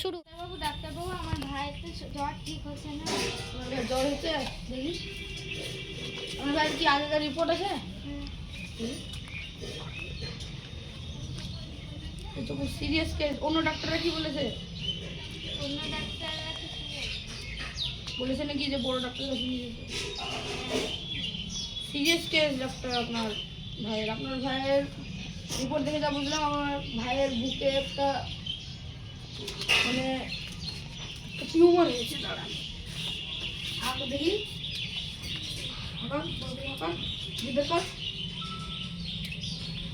শুরু। ডাক্তারবাবু ডাক্তারবাবু আমার ভাইয়ের তো জ্বর ঠিক হচ্ছে না। জ্বর হচ্ছে দেখি আমার ভাইয়ের কি আগেকার রিপোর্ট আছে? তো খুব সিরিয়াস কেস। অন্য ডাক্তাররা কি বলেছে? অন্য ডাক্তাররা বলেছে নাকি যে বড় ডাক্তার কাছে নিয়ে যেতে? সিরিয়াস কেস ডাক্তার আপনার ভাইয়ের। আপনার ভাইয়ের রিপোর্ট দেখে যা বুঝলাম আমার ভাইয়ের বুকে একটা মানে টিউমার হয়েছে। দাঁড়ান আগে দেখি।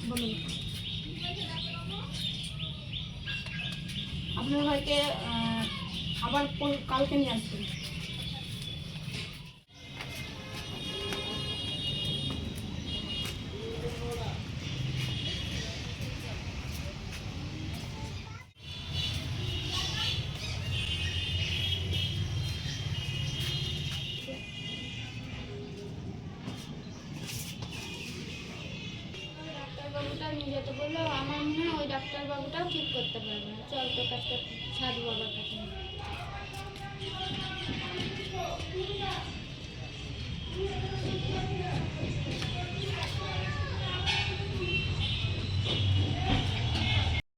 বলুন আপনার ভাইকে আবার কালকে নিয়ে আসবেন। ডাক্তারবাবুটা নিয়ে যেতে বললো। আমার মনে হয় ওই ডাক্তারবাবুটাও ঠিক করতে পারবে না। চল তোর কাছে সাধু বাবার কাছে।